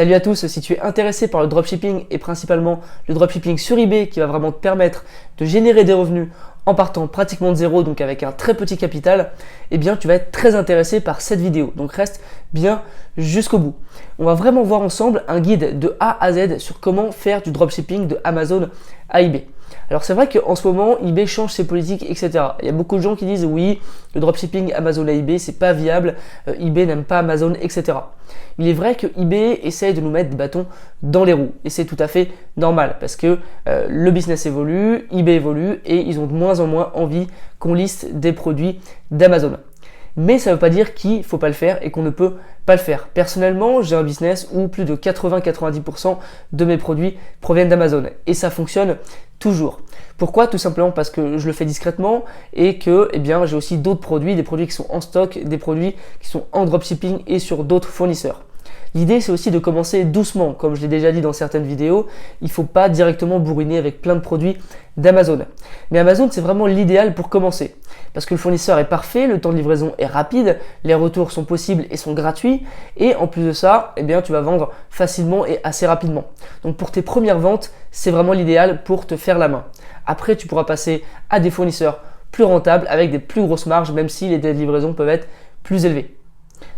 Salut à tous, si tu es intéressé par le dropshipping et principalement le dropshipping sur eBay qui va vraiment te permettre de générer des revenus en partant pratiquement de zéro, donc avec un très petit capital, eh bien tu vas être très intéressé par cette vidéo. Donc reste bien jusqu'au bout. On va vraiment voir ensemble un guide de A à Z sur comment faire du dropshipping de Amazon à eBay. Alors c'est vrai qu'en ce moment, eBay change ses politiques, etc. Il y a beaucoup de gens qui disent oui, le dropshipping Amazon à eBay, c'est pas viable, eBay n'aime pas Amazon, etc. Il est vrai que eBay essaye de nous mettre des bâtons dans les roues et c'est tout à fait normal parce que le business évolue, eBay évolue et ils ont de moins en moins envie qu'on liste des produits d'Amazon. Mais ça ne veut pas dire qu'il ne faut pas le faire et qu'on ne peut pas le faire. Personnellement, j'ai un business où plus de 80-90% de mes produits proviennent d'Amazon et ça fonctionne toujours. Pourquoi? Tout simplement parce que je le fais discrètement et que j'ai aussi d'autres produits, des produits qui sont en stock, des produits qui sont en dropshipping et sur d'autres fournisseurs. L'idée, c'est aussi de commencer doucement. Comme je l'ai déjà dit dans certaines vidéos, il ne faut pas directement bourriner avec plein de produits d'Amazon. Mais Amazon, c'est vraiment l'idéal pour commencer. Parce que le fournisseur est parfait, le temps de livraison est rapide, les retours sont possibles et sont gratuits. Et en plus de ça, tu vas vendre facilement et assez rapidement. Donc pour tes premières ventes, c'est vraiment l'idéal pour te faire la main. Après, tu pourras passer à des fournisseurs plus rentables avec des plus grosses marges, même si les délais de livraison peuvent être plus élevés.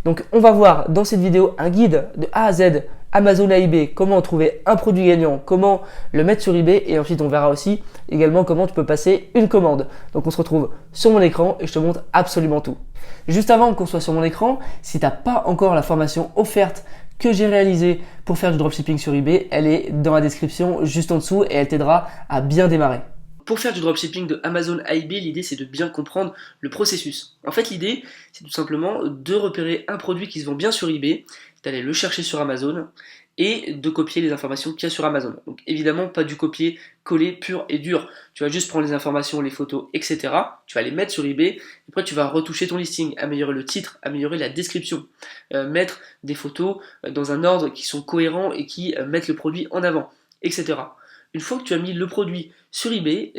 Donc on va voir dans cette vidéo un guide de A à Z, Amazon à eBay, comment trouver un produit gagnant, comment le mettre sur eBay et ensuite on verra aussi également comment tu peux passer une commande. Donc on se retrouve sur mon écran et je te montre absolument tout. Juste avant qu'on soit sur mon écran, si tu n'as pas encore la formation offerte que j'ai réalisée pour faire du dropshipping sur eBay, elle est dans la description juste en dessous et elle t'aidera à bien démarrer. Pour faire du dropshipping de Amazon à eBay, l'idée c'est de bien comprendre le processus. En fait, l'idée c'est tout simplement de repérer un produit qui se vend bien sur eBay, d'aller le chercher sur Amazon et de copier les informations qu'il y a sur Amazon. Donc évidemment pas du copier-coller pur et dur. Tu vas juste prendre les informations, les photos, etc. Tu vas les mettre sur eBay. Après tu vas retoucher ton listing, améliorer le titre, améliorer la description, mettre des photos dans un ordre qui sont cohérents et qui mettent le produit en avant, etc. Une fois que tu as mis le produit sur eBay,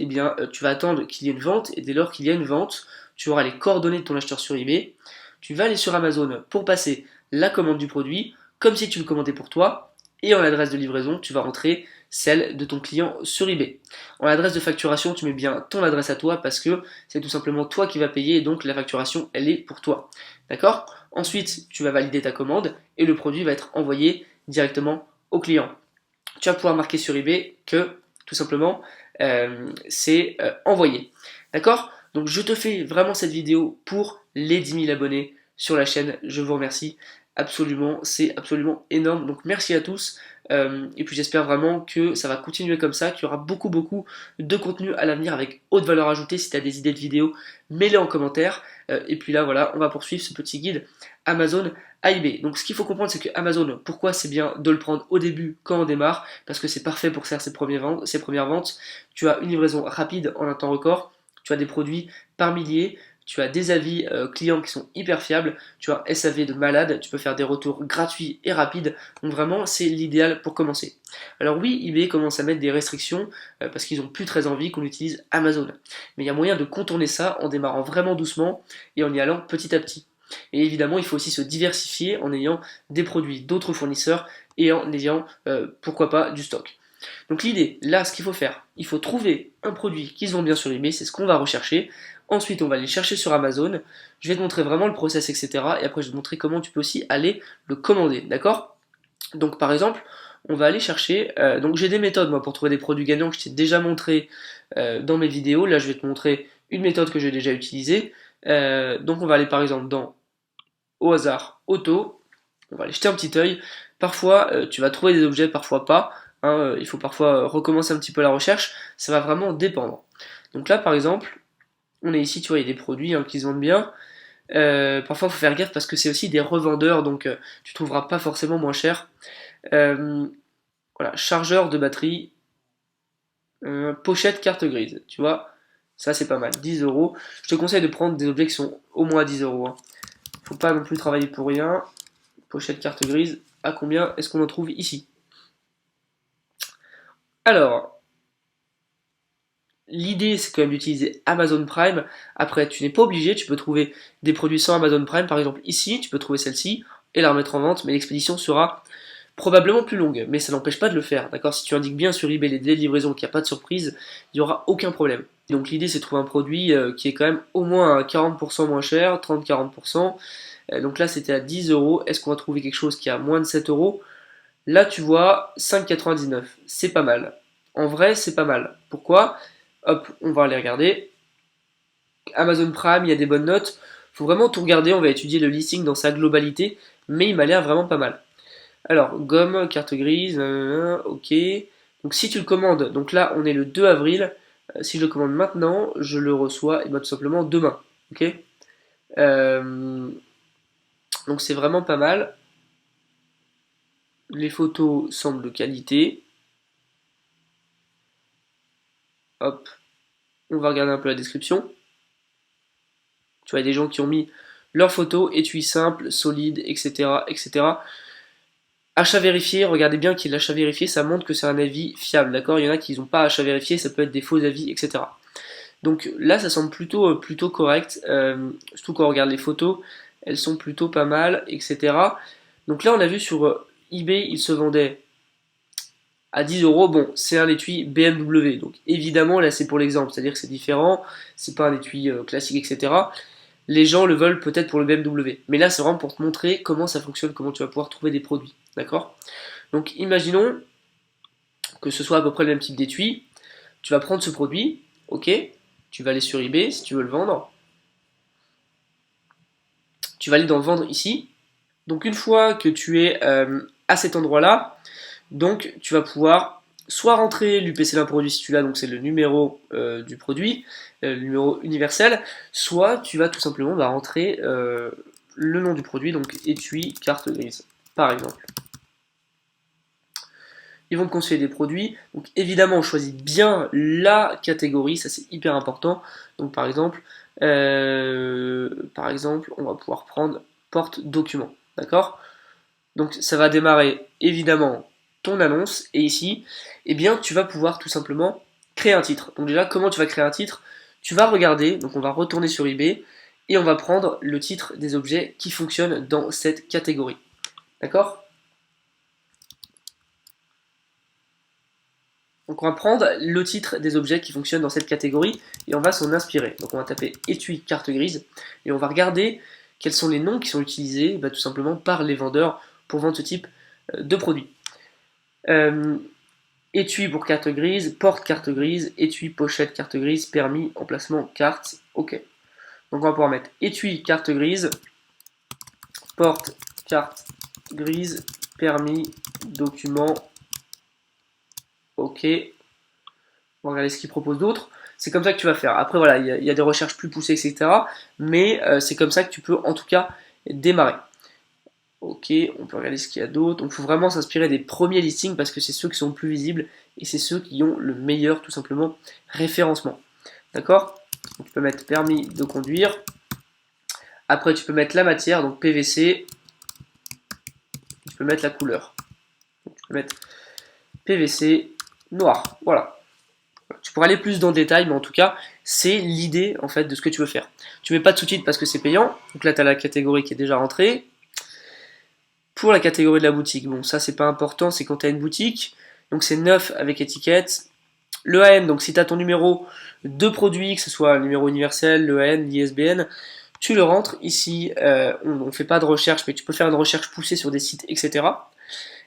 tu vas attendre qu'il y ait une vente et dès lors qu'il y a une vente, tu auras les coordonnées de ton acheteur sur eBay. Tu vas aller sur Amazon pour passer la commande du produit comme si tu le commandais pour toi et en adresse de livraison, tu vas rentrer celle de ton client sur eBay. En adresse de facturation, tu mets bien ton adresse à toi parce que c'est tout simplement toi qui vas payer et donc la facturation, elle est pour toi. D'accord? Ensuite, tu vas valider ta commande et le produit va être envoyé directement au client. Tu vas pouvoir marquer sur eBay que tout simplement c'est envoyé. D'accord? Donc je te fais vraiment cette vidéo pour les 10 000 abonnés sur la chaîne. Je vous remercie absolument, c'est absolument énorme. Donc merci à tous et puis j'espère vraiment que ça va continuer comme ça, qu'il y aura beaucoup de contenu à l'avenir avec haute valeur ajoutée. Si tu as des idées de vidéos, mets-les en commentaire. Et puis là voilà, on va poursuivre ce petit guide Amazon à eBay. Donc ce qu'il faut comprendre, c'est que Amazon, pourquoi c'est bien de le prendre au début quand on démarre? Parce que c'est parfait pour faire ses premières ventes. Tu as une livraison rapide en un temps record, tu as des produits par milliers, tu as des avis clients qui sont hyper fiables, tu as un SAV de malade, tu peux faire des retours gratuits et rapides, donc vraiment c'est l'idéal pour commencer. Alors oui, eBay commence à mettre des restrictions parce qu'ils n'ont plus très envie qu'on utilise Amazon, mais il y a moyen de contourner ça en démarrant vraiment doucement et en y allant petit à petit. Et évidemment, il faut aussi se diversifier en ayant des produits d'autres fournisseurs et en ayant, pourquoi pas, du stock. Donc l'idée, là, ce qu'il faut faire, il faut trouver un produit qui se vend bien sur eBay, c'est ce qu'on va rechercher. Ensuite, on va aller chercher sur Amazon. Je vais te montrer vraiment le process, etc. Et après, je vais te montrer comment tu peux aussi aller le commander, d'accord? Donc par exemple, on va aller chercher, donc j'ai des méthodes moi pour trouver des produits gagnants que je t'ai déjà montré dans mes vidéos. Là, je vais te montrer une méthode que j'ai déjà utilisée. Donc on va aller par exemple dans au hasard auto, on va aller jeter un petit œil. Parfois tu vas trouver des objets, parfois pas, hein, il faut parfois recommencer un petit peu la recherche, ça va vraiment dépendre. Donc là par exemple, on est ici, tu vois, il y a des produits qui se vendent bien. Parfois il faut faire gaffe parce que c'est aussi des revendeurs, donc tu trouveras pas forcément moins cher. Voilà, chargeur de batterie, pochette carte grise, tu vois. Ça c'est pas mal, 10 euros. Je te conseille de prendre des objets qui sont au moins à 10 euros. Faut pas non plus travailler pour rien. Pochette carte grise, à combien est-ce qu'on en trouve ici? Alors, l'idée c'est quand même d'utiliser Amazon Prime. Après, tu n'es pas obligé, tu peux trouver des produits sans Amazon Prime. Par exemple ici, tu peux trouver celle-ci et la remettre en vente, mais l'expédition sera probablement plus longue, mais ça n'empêche pas de le faire, d'accord? Si tu indiques bien sur eBay les délais de livraison, qu'il n'y a pas de surprise, il n'y aura aucun problème. Donc l'idée c'est de trouver un produit qui est quand même au moins à 40% moins cher, 30-40%. Donc là c'était à 10 euros. Est-ce qu'on va trouver quelque chose qui est à moins de 7 euros? Là tu vois 5,99. C'est pas mal. En vrai c'est pas mal. Pourquoi? Hop, on va aller regarder. Amazon Prime, il y a des bonnes notes. Faut vraiment tout regarder, on va étudier le listing dans sa globalité, mais il m'a l'air vraiment pas mal. Alors, gomme, carte grise, ok. Donc si tu le commandes, donc là on est le 2 avril, si je le commande maintenant, je le reçois et tout simplement demain. Ok. Euh, donc c'est vraiment pas mal. Les photos semblent de qualité. Hop, on va regarder un peu la description. Tu vois, il y a des gens qui ont mis leurs photos, étui simple, solide, etc. etc. Achat vérifié, regardez bien qu'il est l'achat vérifié, ça montre que c'est un avis fiable, d'accord? Il y en a qui n'ont pas achat vérifié, ça peut être des faux avis, etc. Donc là, ça semble plutôt correct, surtout quand on regarde les photos, elles sont plutôt pas mal, etc. Donc là, on a vu sur eBay, il se vendait à 10 euros. Bon, c'est un étui BMW, donc évidemment, là, c'est pour l'exemple, c'est-à-dire que c'est différent, c'est pas un étui classique, etc. Les gens le veulent peut-être pour le BMW, mais là, c'est vraiment pour te montrer comment ça fonctionne, comment tu vas pouvoir trouver des produits, d'accord? Donc, imaginons que ce soit à peu près le même type d'étui. Tu vas prendre ce produit, ok, tu vas aller sur eBay si tu veux le vendre. Tu vas aller dans vendre ici. Donc une fois que tu es à cet endroit-là, donc tu vas pouvoir soit rentrer l'UPC d'un produit si tu l'as, donc c'est le numéro du produit, le numéro universel, soit tu vas tout simplement rentrer le nom du produit, donc étui carte grise, par exemple. Ils vont te conseiller des produits. Donc évidemment, on choisit bien la catégorie, ça c'est hyper important. Donc par exemple, on va pouvoir prendre porte document, d'accord? Donc ça va démarrer évidemment ton annonce et ici, eh bien tu vas pouvoir tout simplement créer un titre. Donc déjà, comment tu vas créer un titre? Tu vas regarder, donc on va retourner sur eBay et on va prendre le titre des objets qui fonctionnent dans cette catégorie. D'accord? Donc on va prendre le titre des objets qui fonctionnent dans cette catégorie et on va s'en inspirer. Donc on va taper étui carte grise et on va regarder quels sont les noms qui sont utilisés tout simplement par les vendeurs pour vendre ce type de produit. Euh, étui pour carte grise, porte carte grise, étui pochette carte grise, permis, emplacement carte, ok. Donc on va pouvoir mettre étui carte grise, porte carte grise, permis, document, ok. On va regarder ce qu'ils proposent d'autre. C'est comme ça que tu vas faire. Après, voilà, il y a des recherches plus poussées, etc. Mais c'est comme ça que tu peux, en tout cas, démarrer. Ok, on peut regarder ce qu'il y a d'autre. Donc, il faut vraiment s'inspirer des premiers listings parce que c'est ceux qui sont le plus visibles et c'est ceux qui ont le meilleur, tout simplement, référencement. D'accord? Tu peux mettre permis de conduire. Après, tu peux mettre la matière, donc PVC. Tu peux mettre la couleur. Donc, tu peux mettre PVC noir. Voilà. Tu pourras aller plus dans le détail, mais en tout cas, c'est l'idée en fait de ce que tu veux faire. Tu mets pas de sous-titres parce que c'est payant. Donc là, tu as la catégorie qui est déjà rentrée. Pour la catégorie de la boutique, bon, ça c'est pas important, c'est quand tu as une boutique. Donc c'est neuf avec étiquette. Le AN, donc si tu as ton numéro de produit, que ce soit le numéro universel, le AN, l'ISBN, tu le rentres. Ici, on ne fait pas de recherche, mais tu peux faire une recherche poussée sur des sites, etc.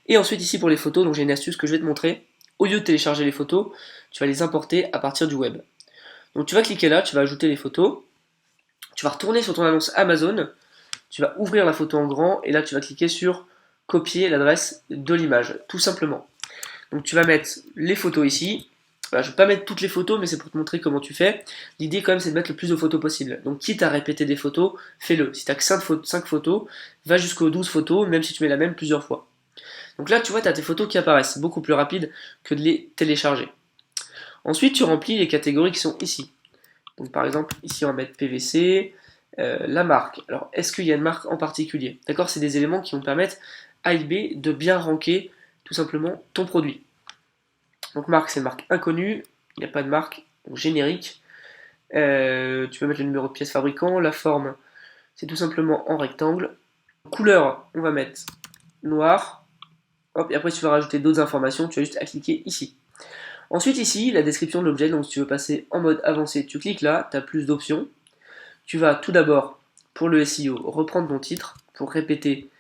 Et ensuite, ici pour les photos, donc j'ai une astuce que je vais te montrer. Au lieu de télécharger les photos, tu vas les importer à partir du web. Donc tu vas cliquer là, tu vas ajouter les photos, tu vas retourner sur ton annonce Amazon, tu vas ouvrir la photo en grand et là tu vas cliquer sur copier l'adresse de l'image, tout simplement. Donc tu vas mettre les photos ici. Voilà, je ne vais pas mettre toutes les photos, mais c'est pour te montrer comment tu fais. L'idée quand même c'est de mettre le plus de photos possible. Donc quitte à répéter des photos, fais-le. Si tu n'as que 5 photos, va jusqu'aux 12 photos, même si tu mets la même plusieurs fois. Donc là tu vois, tu as tes photos qui apparaissent, c'est beaucoup plus rapide que de les télécharger. Ensuite tu remplis les catégories qui sont ici. Donc par exemple, ici on va mettre PVC, la marque. Alors est-ce qu'il y a une marque en particulier? D'accord, c'est des éléments qui vont permettre à eBay de bien ranker tout simplement ton produit. Donc marque, c'est une marque inconnue, il n'y a pas de marque, donc générique. Tu peux mettre le numéro de pièce fabricant, la forme, c'est tout simplement en rectangle. Couleur, on va mettre noir. Hop, et après, si tu veux rajouter d'autres informations, tu as juste à cliquer ici. Ensuite, ici, la description de l'objet. Donc, si tu veux passer en mode avancé, tu cliques là, tu as plus d'options. Tu vas tout d'abord, pour le SEO, reprendre ton titre pour répéter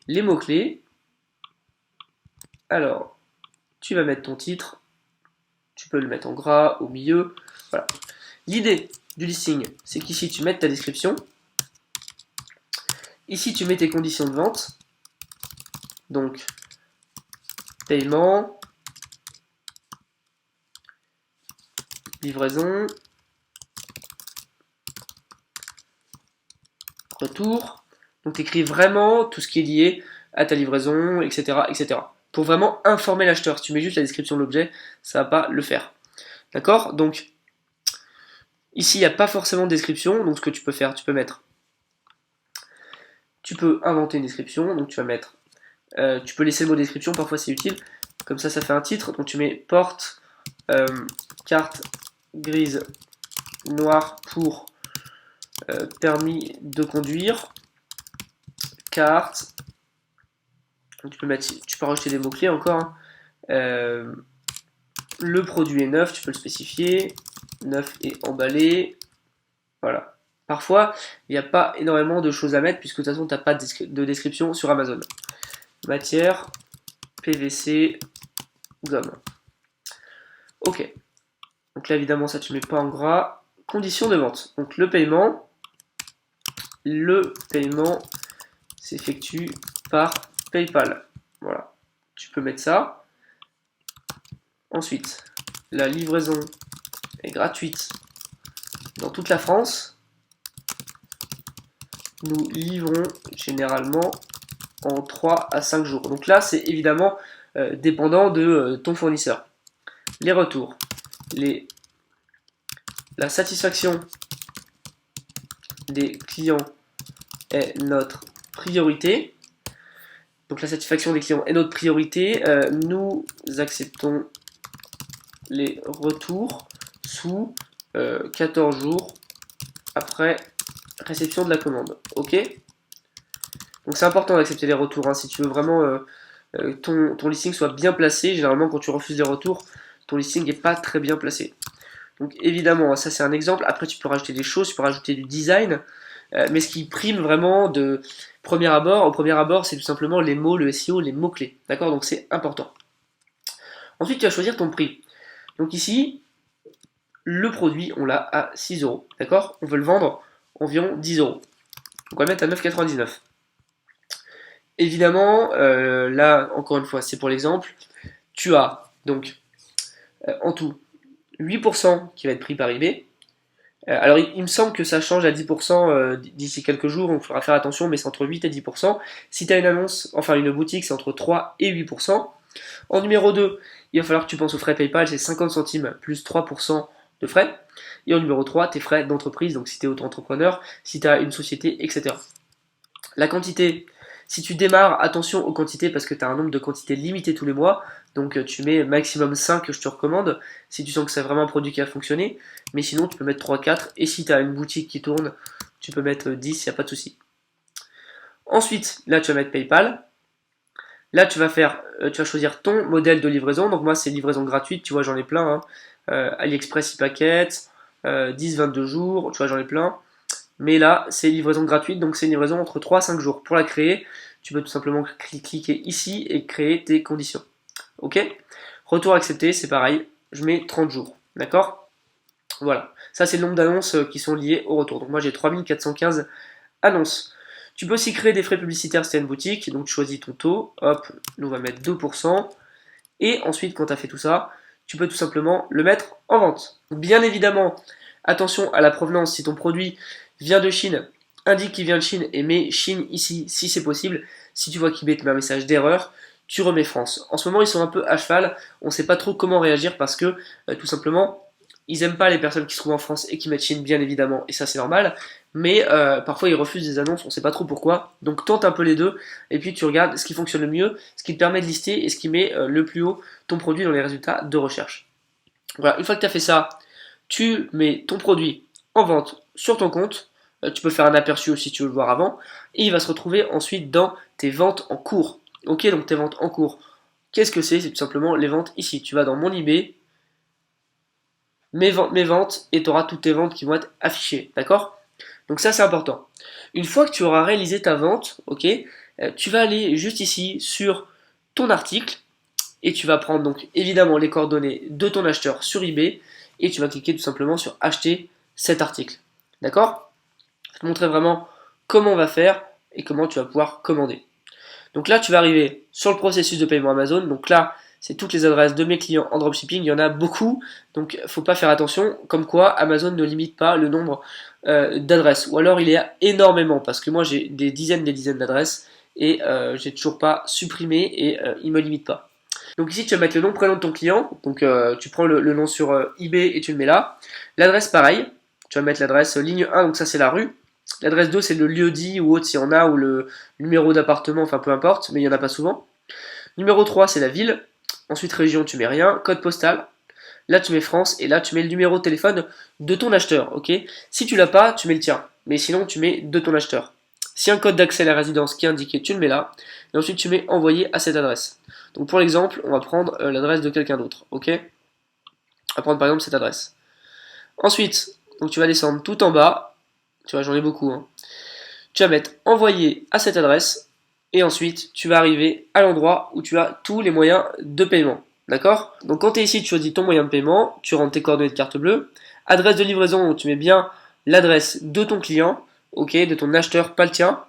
les mots-clés. Alors, tu vas mettre ton titre. Tu peux le mettre en gras, au milieu. Voilà. L'idée du listing, c'est qu'ici, tu mets ta description. Ici, tu mets tes conditions de vente. Donc, paiement, livraison, retour. Donc, tu écris vraiment tout ce qui est lié à ta livraison, etc., etc. Pour vraiment informer l'acheteur. Si tu mets juste la description de l'objet, ça va pas le faire. D'accord? Donc, ici, il n'y a pas forcément de description. Donc, ce que tu peux faire, tu peux inventer une description. Donc, tu vas mettre, tu peux laisser le mot description. Parfois, c'est utile. Comme ça fait un titre. Donc, tu mets porte, carte grise noire pour permis de conduire, carte. Donc, tu peux rajouter des mots-clés encore. Hein. Le produit est neuf, tu peux le spécifier. Neuf et emballé. Voilà. Parfois, il n'y a pas énormément de choses à mettre puisque de toute façon, tu n'as pas de description sur Amazon. Matière, PVC, gomme. Ok. Donc là, évidemment, ça tu mets pas en gras. Conditions de vente. Donc le paiement s'effectue par PayPal. Voilà. Tu peux mettre ça. Ensuite, la livraison est gratuite dans toute la France. Nous livrons généralement en 3 à 5 jours. Donc là, c'est évidemment dépendant de ton fournisseur. Les retours. La satisfaction des clients est notre priorité. Donc la satisfaction des clients est notre priorité. Nous acceptons les retours sous 14 jours après réception de la commande. Ok? Donc c'est important d'accepter les retours. Hein, si tu veux vraiment ton listing soit bien placé, généralement quand tu refuses les retours, ton listing n'est pas très bien placé. Donc évidemment, ça c'est un exemple. Après tu peux rajouter des choses, tu peux rajouter du design. Mais ce qui prime vraiment au premier abord, c'est tout simplement les mots, le SEO, les mots-clés. D'accord? Donc c'est important. Ensuite, tu vas choisir ton prix. Donc ici, le produit, on l'a à 6 euros. D'accord? On veut le vendre environ 10 euros. Donc on va le mettre à 9,99. Évidemment, là, encore une fois, c'est pour l'exemple. Tu as donc en tout 8% qui va être pris par eBay. Alors, il me semble que ça change à 10% d'ici quelques jours, donc il faudra faire attention, mais c'est entre 8 et 10%. Si tu as une annonce, enfin une boutique, c'est entre 3 et 8%. En numéro 2, il va falloir que tu penses aux frais PayPal, c'est 50 centimes plus 3% de frais. Et en numéro 3, tes frais d'entreprise, donc si tu es auto-entrepreneur, si tu as une société, etc. La quantité, si tu démarres, attention aux quantités parce que tu as un nombre de quantités limité tous les mois. Donc tu mets maximum 5 que je te recommande si tu sens que c'est vraiment un produit qui a fonctionné. Mais sinon tu peux mettre 3, 4 et si tu as une boutique qui tourne, tu peux mettre 10, il n'y a pas de souci. Ensuite, là tu vas mettre PayPal. Là tu vas choisir ton modèle de livraison. Donc moi c'est livraison gratuite, tu vois j'en ai plein. Hein. AliExpress e-packet, 10-22 jours, tu vois j'en ai plein. Mais là, c'est livraison gratuite, donc c'est une livraison entre 3 à 5 jours. Pour la créer, tu peux tout simplement cliquer ici et créer tes conditions. Ok? Retour accepté, c'est pareil, je mets 30 jours. D'accord? Voilà. Ça, c'est le nombre d'annonces qui sont liées au retour. Donc moi, j'ai 3415 annonces. Tu peux aussi créer des frais publicitaires si tu as une boutique. Donc tu choisis ton taux. Hop, nous on va mettre 2%. Et ensuite, quand tu as fait tout ça, tu peux tout simplement le mettre en vente. Bien évidemment, attention à la provenance. Si ton produit vient de Chine, indique qu'il vient de Chine et mets Chine ici si c'est possible. Si tu vois qu'eBay te met un message d'erreur, tu remets France. En ce moment, ils sont un peu à cheval. On ne sait pas trop comment réagir parce que tout simplement, ils n'aiment pas les personnes qui se trouvent en France et qui mettent Chine, bien évidemment, et ça c'est normal. Mais parfois, ils refusent des annonces, on ne sait pas trop pourquoi. Donc tente un peu les deux et puis tu regardes ce qui fonctionne le mieux, ce qui te permet de lister et ce qui met le plus haut ton produit dans les résultats de recherche. Voilà, une fois que tu as fait ça, tu mets ton produit en vente sur ton compte. Tu peux faire un aperçu aussi si tu veux le voir avant. Et il va se retrouver ensuite dans tes ventes en cours. Ok, donc tes ventes en cours. Qu'est-ce que c'est? C'est tout simplement les ventes ici. Tu vas dans mon eBay, mes ventes, et tu auras toutes tes ventes qui vont être affichées. D'accord? Donc ça, c'est important. Une fois que tu auras réalisé ta vente, ok, tu vas aller juste ici sur ton article et tu vas prendre donc évidemment les coordonnées de ton acheteur sur eBay et tu vas cliquer tout simplement sur acheter cet article. D'accord? Je vais te montrer vraiment comment on va faire et comment tu vas pouvoir commander. Donc là, tu vas arriver sur le processus de paiement Amazon. Donc là, c'est toutes les adresses de mes clients en dropshipping. Il y en a beaucoup, donc il ne faut pas faire attention. Comme quoi, Amazon ne limite pas le nombre d'adresses. Ou alors, il y a énormément, parce que moi, j'ai des dizaines d'adresses et j'ai toujours pas supprimé et il me limite pas. Donc ici, tu vas mettre le nom, prénom de ton client. Donc tu prends le nom sur eBay et tu le mets là. L'adresse, pareil. Tu vas mettre l'adresse ligne 1, donc ça c'est la rue. L'adresse 2, c'est le lieu dit ou autre s'il y en a, ou le numéro d'appartement, enfin peu importe, mais il n'y en a pas souvent. Numéro 3, c'est la ville. Ensuite, région, tu mets rien. Code postal. Là, tu mets France et là, tu mets le numéro de téléphone de ton acheteur. Ok. Si tu l'as pas, tu mets le tien. Mais sinon, tu mets de ton acheteur. Si un code d'accès à la résidence qui est indiqué, tu le mets là. Et ensuite, tu mets envoyer à cette adresse. Donc pour l'exemple, on va prendre l'adresse de quelqu'un d'autre. Ok. On va prendre par exemple cette adresse. Ensuite, donc tu vas descendre tout en bas. Tu vois, j'en ai beaucoup. Hein. Tu vas mettre envoyer à cette adresse. Et ensuite, tu vas arriver à l'endroit où tu as tous les moyens de paiement. D'accord? Donc quand tu es ici, tu choisis ton moyen de paiement. Tu rentres tes coordonnées de carte bleue. Adresse de livraison, tu mets bien l'adresse de ton client. Ok, de ton acheteur, pas le tien.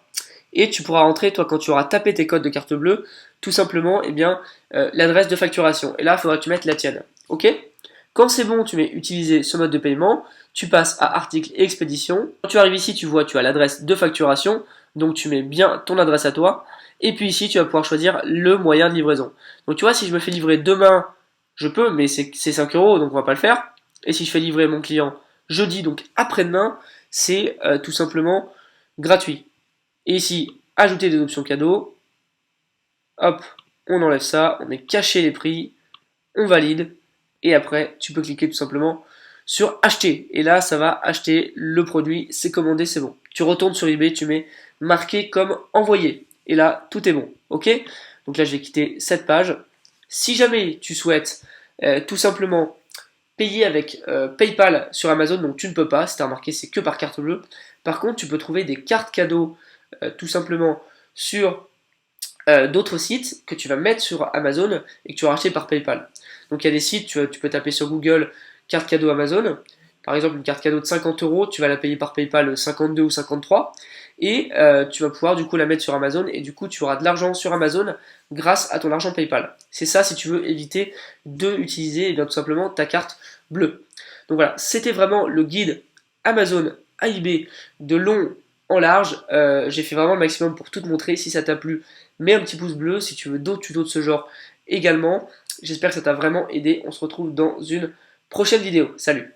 Et tu pourras rentrer, toi, quand tu auras tapé tes codes de carte bleue, tout simplement, eh bien, l'adresse de facturation. Et là, il faudra que tu mettes la tienne. Ok? Quand c'est bon, tu mets utiliser ce mode de paiement, tu passes à article et expédition. Quand tu arrives ici, tu vois, tu as l'adresse de facturation, donc tu mets bien ton adresse à toi. Et puis ici, tu vas pouvoir choisir le moyen de livraison. Donc tu vois, si je me fais livrer demain, je peux, mais c'est 5 euros, donc on va pas le faire. Et si je fais livrer mon client jeudi, donc après-demain, c'est tout simplement gratuit. Et ici, ajouter des options cadeaux. Hop, on enlève ça, on met cacher les prix, on valide. Et après, tu peux cliquer tout simplement sur acheter. Et là, ça va acheter le produit, c'est commandé, c'est bon. Tu retournes sur eBay, tu mets marqué comme envoyé. Et là, tout est bon. Ok? Donc là, je vais quitter cette page. Si jamais tu souhaites tout simplement payer avec PayPal sur Amazon, donc tu ne peux pas, c'est remarqué, c'est que par carte bleue. Par contre, tu peux trouver des cartes cadeaux tout simplement sur d'autres sites que tu vas mettre sur Amazon et que tu vas racheter par PayPal. Donc il y a des sites, tu peux taper sur Google carte cadeau Amazon. Par exemple, une carte cadeau de 50 euros, tu vas la payer par PayPal 52 ou 53 et tu vas pouvoir du coup la mettre sur Amazon et du coup tu auras de l'argent sur Amazon grâce à ton argent PayPal. C'est ça si tu veux éviter de utiliser eh bien, tout simplement ta carte bleue. Donc voilà, c'était vraiment le guide Amazon à eBay de long en large. J'ai fait vraiment le maximum pour tout te montrer. Si ça t'a plu, mets un petit pouce bleu. Si tu veux d'autres tutos de ce genre également. J'espère que ça t'a vraiment aidé. On se retrouve dans une prochaine vidéo. Salut!